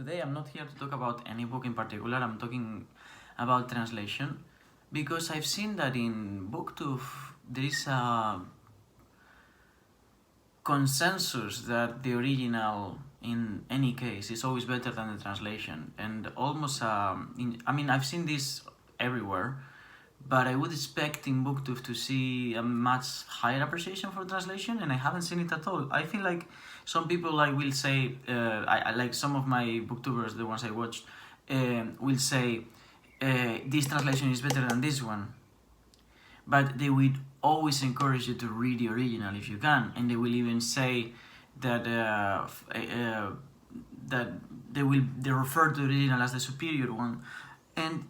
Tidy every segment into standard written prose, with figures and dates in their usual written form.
today I'm not here to talk about any book in particular. I'm talking about translation because I've seen that in BookTube there is a consensus that the original in any case is always better than the translation, and almost I've seen this everywhere, but I would expect in BookTube to see a much higher appreciation for translation, and I haven't seen it at all. I feel like some people will say, I like some of my booktubers, the ones I watched, will say this translation is better than this one, but they will always encourage you to read the original if you can, and they will even say that that they refer to the original as the superior one, and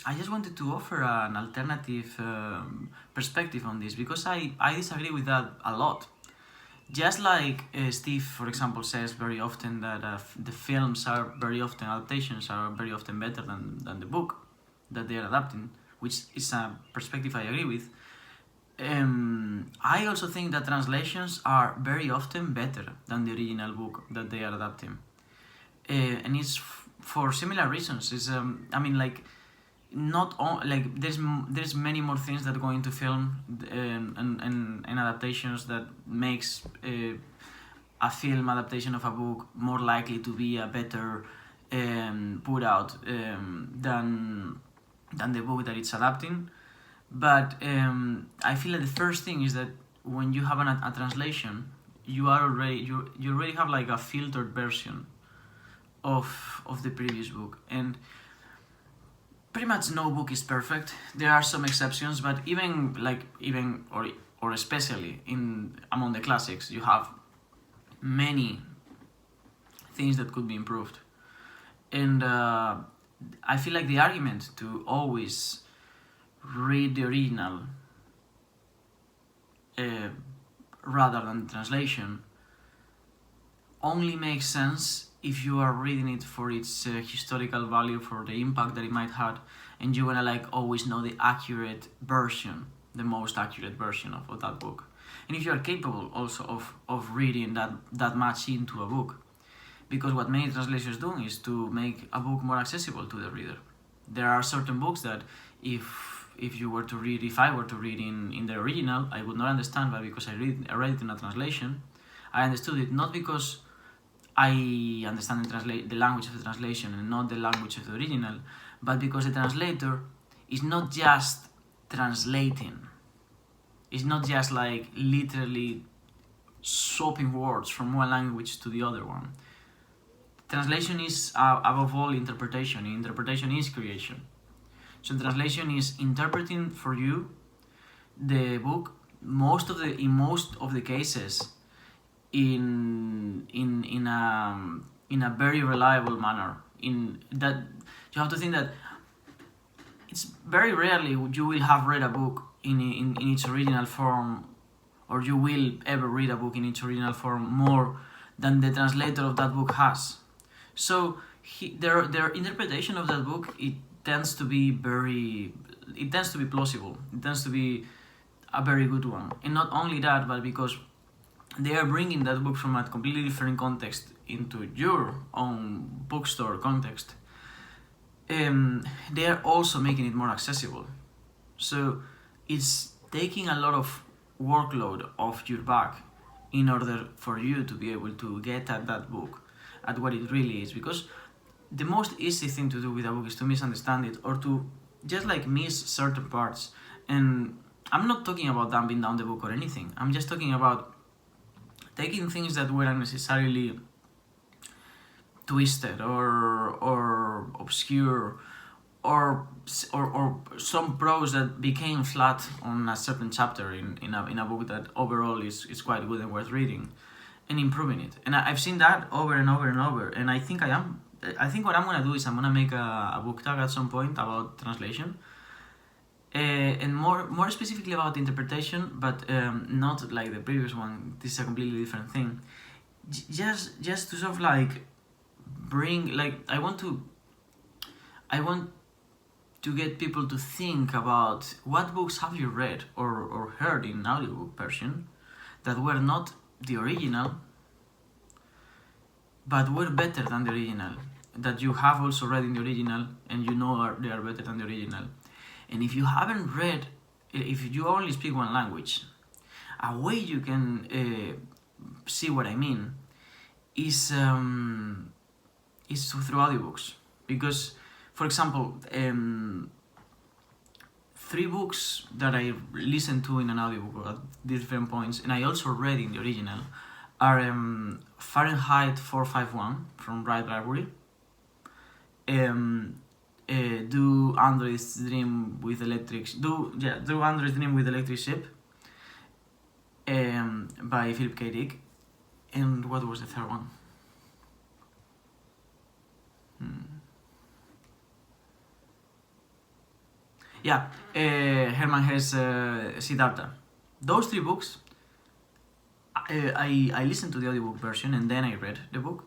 I just wanted to offer an alternative perspective on this because I disagree with that a lot. Just like Steve, for example, says very often that the films are very often, adaptations are very often better than the book that they are adapting, which is a perspective I agree with. I also think that translations are very often better than the original book that they are adapting, and it's for similar reasons. It's not all, like there's many more things that go into film and adaptations that makes a film adaptation of a book more likely to be a better put out than the book that it's adapting. But I feel like the first thing is that when you have a translation, you already have like a filtered version of the previous book, and pretty much no book is perfect. There are some exceptions, but even or especially among the classics, you have many things that could be improved. And I feel like the argument to always read the original rather than the translation only makes sense if you are reading it for its historical value, for the impact that it might have, and you wanna always know the accurate version, the most accurate version of that book. And if you are capable also of reading that much into a book, because what many translators do is to make a book more accessible to the reader. There are certain books that if I were to read in the original, I would not understand, but because I read it in a translation, I understood it, not because I understand the language of the translation and not the language of the original, but because the translator is not just translating. It's not just literally swapping words from one language to the other one. Translation is above all interpretation. Interpretation is creation. So translation is interpreting for you the book in most of the cases in a very reliable manner. In that you have to think that it's very rarely you will have read a book in its original form, or you will ever read a book in its original form more than the translator of that book has. So their interpretation of that book, it tends to be plausible. It tends to be a very good one. And not only that, but because they are bringing that book from a completely different context into your own bookstore context, they are also making it more accessible. So it's taking a lot of workload off your back in order for you to be able to get at that book, at what it really is. Because the most easy thing to do with a book is to misunderstand it, or to just miss certain parts. And I'm not talking about dumbing down the book or anything. I'm just talking about taking things that were unnecessarily twisted or obscure, or some prose that became flat on a certain chapter in a book that overall is quite good and worth reading, and improving it. And I've seen that over and over and over. And I think what I'm gonna do is I'm gonna make a book tag at some point about translation, and more specifically about interpretation, but not like the previous one. This is a completely different thing. Just to sort of bring I want to get people to think about what books have you read or heard in audiobook version that were not the original, but were better than the original, that you have also read in the original and you know they are better than the original. And if you haven't read, if you only speak one language, a way you can see what I mean is through audiobooks. Because, for example, 3 books that I listened to in an audiobook at different points, and I also read in the original, are Fahrenheit 451 from Bright Library, Do Android's Dream with Electric Sheep, by Philip K. Dick, and what was the third one? Hermann Hesse, Siddhartha. Those 3 books, I listened to the audiobook version and then I read the book,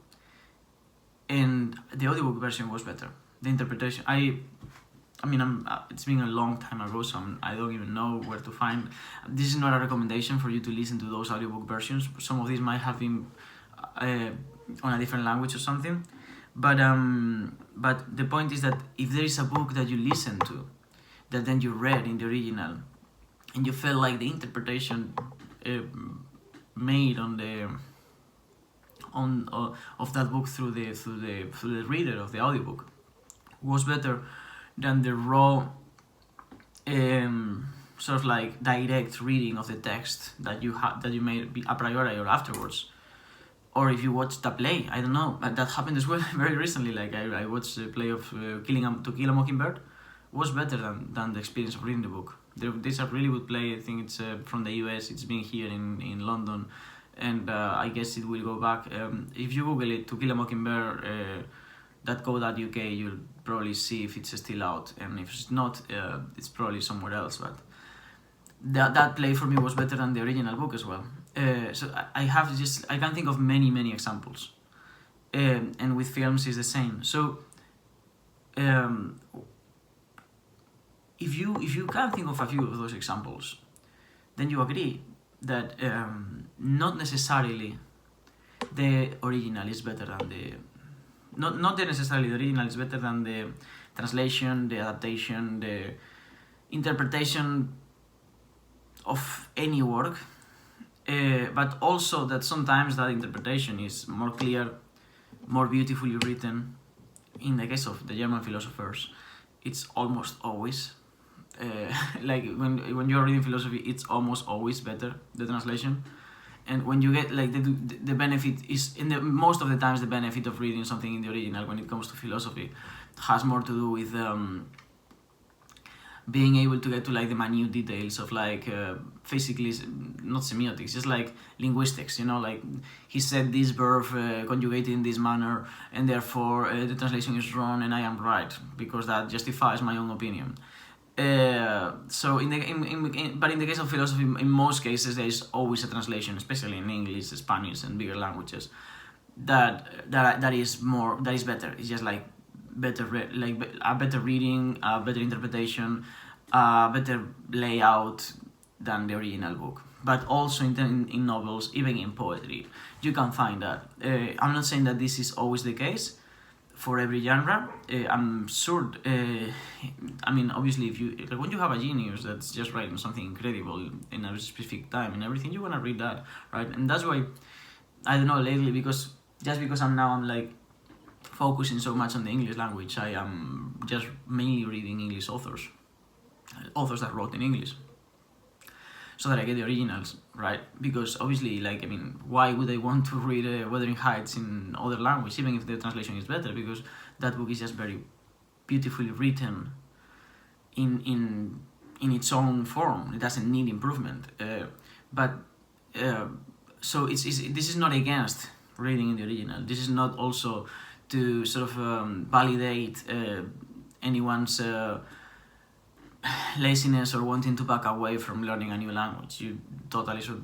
and the audiobook version was better. The interpretation, it's been a long time ago, so I don't even know where to find. This is not a recommendation for you to listen to those audiobook versions. Some of these might have been on a different language or something, but the point is that if there is a book that you listen to, that then you read in the original, and you felt like the interpretation made of that book through the reader of the audiobook was better than the raw sort of like direct reading of the text that you made a priori or afterwards. Or if you watched a play, I don't know, that happened as well very recently. Like I watched a play of To Kill a Mockingbird, was better than the experience of reading the book. This is a really good play. I think it's from the US. It's been here in London, and I guess it will go back. If you Google it, To Kill a Mockingbird, .co.uk, you'll probably see if it's still out, and if it's not, it's probably somewhere else. But that play for me was better than the original book as well. So I can think of many examples, and with films is the same. So if you can think of a few of those examples, then you agree that not necessarily the original is better than the not necessarily the original is better than the translation, the adaptation, the interpretation of any work, but also that sometimes that interpretation is more clear, more beautifully written. In the case of the German philosophers, it's almost always like when you're reading philosophy, it's almost always better, the translation. And when you get like the benefit is most of the times the benefit of reading something in the original when it comes to philosophy has more to do with being able to get to like the minute details of like physically, not semiotics, just like linguistics, like he said this verb conjugated in this manner, and therefore the translation is wrong and I am right because that justifies my own opinion. So in the case of philosophy, in most cases there is always a translation, especially in English, Spanish, and bigger languages. That is better. It's just like a better reading, a better interpretation, a better layout than the original book. But also in novels, even in poetry, you can find that. I'm not saying that this is always the case for every genre. I'm sure. Obviously, when you have a genius that's just writing something incredible in a specific time and everything, you wanna read that, right? And that's why I don't know lately, because I'm like focusing so much on the English language. I am just mainly reading English authors that wrote in English, so that I get the originals, right? Because obviously, why would I want to read Wuthering Heights in other language, even if the translation is better? Because that book is just very beautifully written in its own form. It doesn't need improvement. So this is not against reading in the original. This is not also to sort of validate anyone's laziness or wanting to back away from learning a new language. You totally should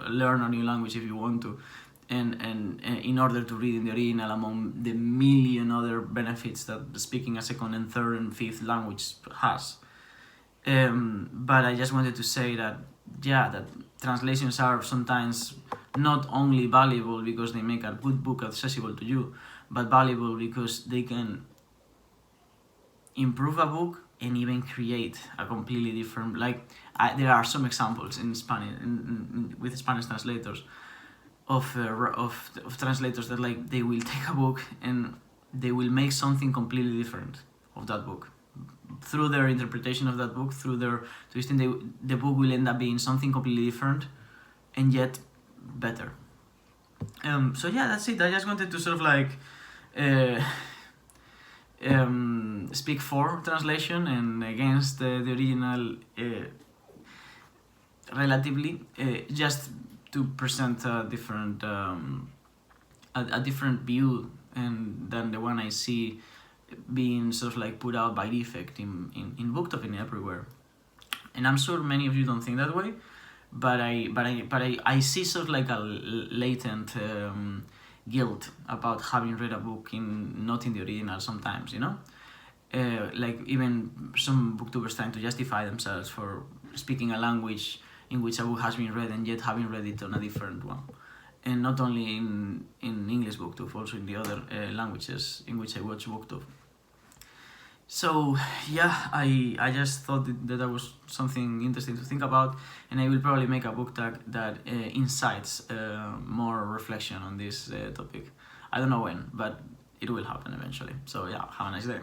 learn a new language if you want to, and in order to read in the original, among the million other benefits that speaking a second and third and fifth language has. But I just wanted to say that that translations are sometimes not only valuable because they make a good book accessible to you, but valuable because they can improve a book and even create a completely different, like there are some examples in Spanish with Spanish translators of translators that like they will take a book and they will make something completely different of that book through their interpretation of that book, through their twisting. The book will end up being something completely different and yet better. So yeah, that's it. I just wanted to sort of like speak for translation and against the original relatively, just to present a different a different view and than the one I see being sort of like put out by defect in Booktube and everywhere. And I'm sure many of you don't think that way, but I see sort of like a latent guilt about having read a book not in the original sometimes, you know? Like even some booktubers trying to justify themselves for speaking a language in which a book has been read and yet having read it on a different one. And not only in English booktube, also in the other languages in which I watch booktube. So yeah, I just thought that was something interesting to think about, and I will probably make a book tag that incites more reflection on this topic. I don't know when, but it will happen eventually. So yeah, have a nice day.